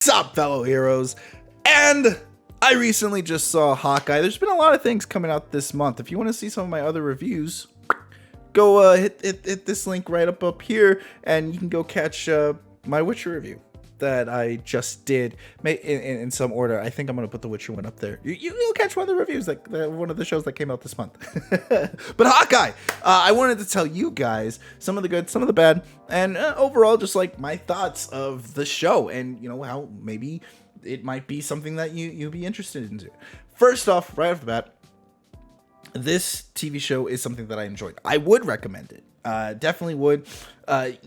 Sup, fellow heroes? And I recently just saw Hawkeye. There's been a lot of things coming out this month. If you want to see some of my other reviews, go hit this link right up here, and you can go catch my Witcher review that I just did in some order. I think I'm gonna put the Witcher one up there. You'll catch one of the reviews, like one of the shows that came out this month. But Hawkeye, I wanted to tell you guys some of the good, some of the bad, and overall just like my thoughts of the show, and you know how maybe it might be something that you'll be interested in. First off, right off the bat, this TV show is something that I enjoyed. I would recommend it. Definitely would. It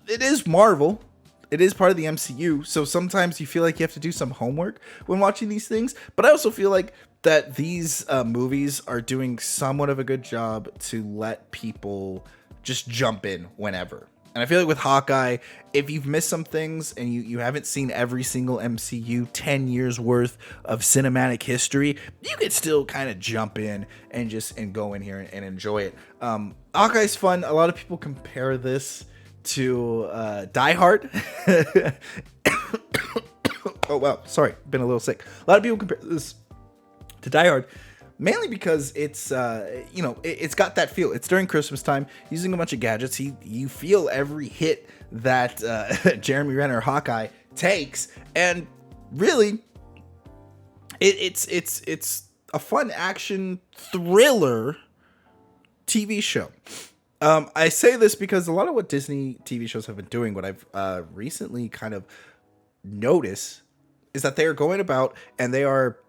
is Marvel. It is part of the MCU, so sometimes you feel like you have to do some homework when watching these things. But I also feel like that these movies are doing somewhat of a good job to let people just jump in whenever. And I feel like with Hawkeye, if you've missed some things and you haven't seen every single MCU 10 years worth of cinematic history, you could still kind of jump in and go in here and enjoy it. Hawkeye's fun. A lot of people compare this to Die Hard. Oh wow, sorry, been a little sick. A lot of people compare this to Die Hard, mainly because it's it's got that feel. It's during Christmas time, using a bunch of gadgets. You feel every hit that Jeremy Renner Hawkeye takes, and really, it's a fun action thriller TV show. I say this because a lot of what Disney TV shows have been doing, what I've recently kind of noticed, is that they are going about and they are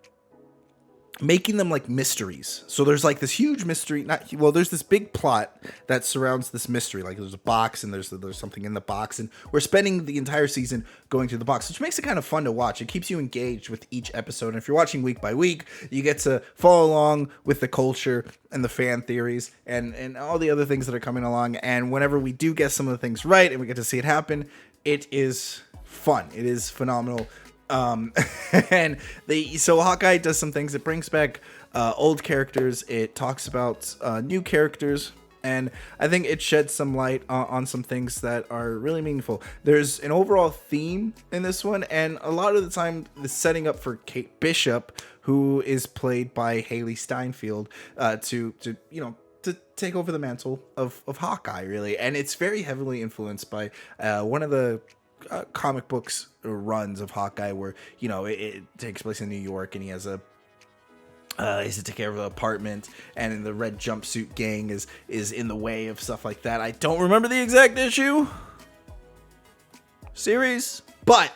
making them like mysteries. So there's like this huge mystery, there's this big plot that surrounds this mystery. Like there's a box and there's something in the box, and we're spending the entire season going through the box, which makes it kind of fun to watch. It keeps you engaged with each episode. And if you're watching week by week, you get to follow along with the culture and the fan theories and all the other things that are coming along. And whenever we do get some of the things right and we get to see it happen, it is fun. It is phenomenal. And so Hawkeye does some things. It brings back old characters. It talks about new characters, and I think it sheds some light on some things that are really meaningful. There's an overall theme in this one, and a lot of the time the setting up for Kate Bishop, who is played by Haley Steinfeld, to take over the mantle of Hawkeye, really. And it's very heavily influenced by one of the comic books runs of Hawkeye, where it takes place in New York, and he has he's to take care of an apartment, and the red jumpsuit gang is in the way of stuff like that. I don't remember the exact series, but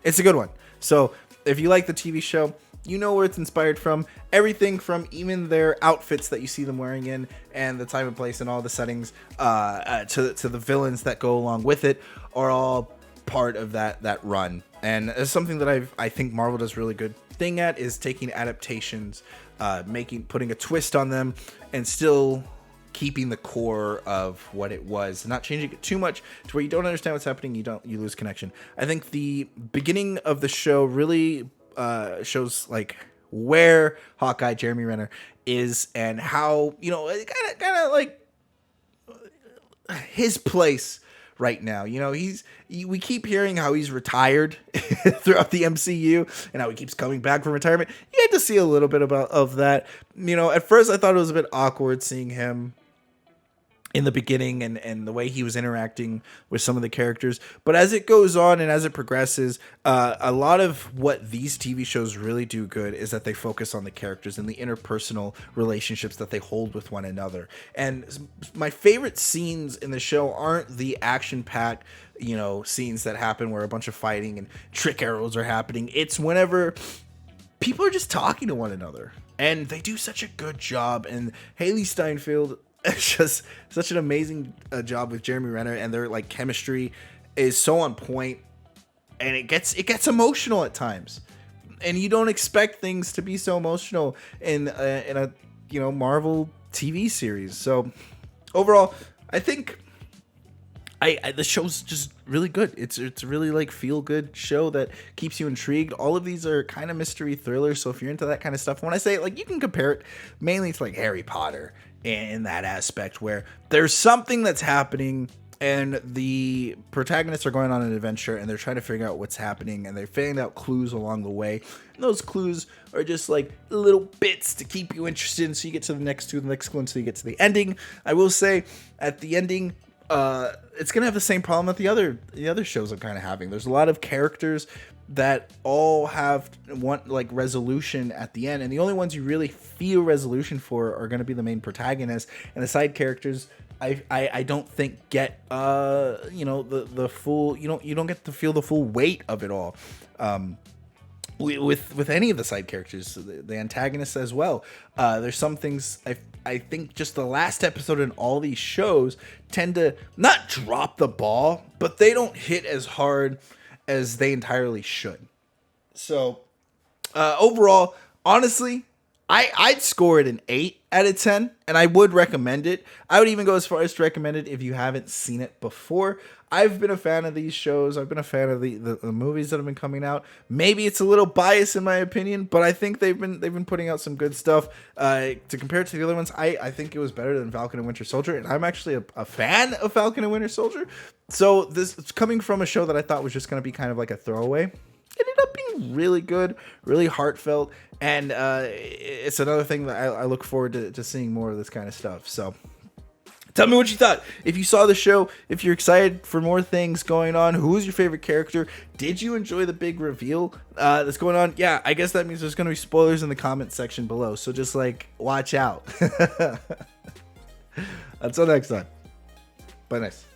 it's a good one. So if you like the TV show, you know where it's inspired from. Everything from even their outfits that you see them wearing in, and the time and place and all the settings, to the villains that go along with it, are all part of that run. And it's something that I think Marvel does really good thing at, is taking adaptations, putting a twist on them, and still keeping the core of what it was, not changing it too much to where you don't understand what's happening, you lose connection. I think the beginning of the show really shows like where Hawkeye, Jeremy Renner, is, and how kind of like his place right now. We keep hearing how he's retired throughout the MCU, and how he keeps coming back from retirement. You had to see a little bit of that. At first I thought it was a bit awkward seeing him in the beginning and the way he was interacting with some of the characters. But as it goes on and as it progresses, a lot of what these TV shows really do good is that they focus on the characters and the interpersonal relationships that they hold with one another. And my favorite scenes in the show aren't the action-packed, scenes that happen where a bunch of fighting and trick arrows are happening. It's whenever people are just talking to one another, and they do such a good job. And Haley Steinfeld, it's just such an amazing job with Jeremy Renner, and their like chemistry is so on point, and it gets emotional at times, and you don't expect things to be so emotional in a Marvel TV series. So overall, I think the show's just really good. It's really like feel good show that keeps you intrigued. All of these are kind of mystery thrillers, so if you're into that kind of stuff, when I say like, you can compare it mainly to like Harry Potter in that aspect, where there's something that's happening and the protagonists are going on an adventure, and they're trying to figure out what's happening, and they're finding out clues along the way. And those clues are just like little bits to keep you interested, and so you get to the next clue, until you get to the ending. I will say, at the ending, it's gonna have the same problem that the other shows are kind of having. There's a lot of characters that all have one like resolution at the end, and the only ones you really feel resolution for are going to be the main protagonist, and the side characters I don't think get the full, you don't get to feel the full weight of it all. With any of the side characters, the antagonists as well. There's some things I think just the last episode in all these shows tend to not drop the ball, but they don't hit as hard as they entirely should. So overall, honestly, I'd score it an 8 out of 10, and I would recommend it. I would even go as far as to recommend it if you haven't seen it before. I've been a fan of these shows. I've been a fan of the movies that have been coming out. Maybe it's a little biased in my opinion, but I think they've been putting out some good stuff. To compare it to the other ones, I think it was better than Falcon and Winter Soldier, and I'm actually a fan of Falcon and Winter Soldier. So this it's coming from a show that I thought was just going to be kind of like a throwaway. Ended up being really good, really heartfelt, and it's another thing that I look forward to seeing more of this kind of stuff. So tell me what you thought. If you saw the show, if you're excited for more things going on, who's your favorite character? Did you enjoy the big reveal that's going on? Yeah, I guess that means there's going to be spoilers in the comment section below, so just like watch out. Until next time. Bye, nice.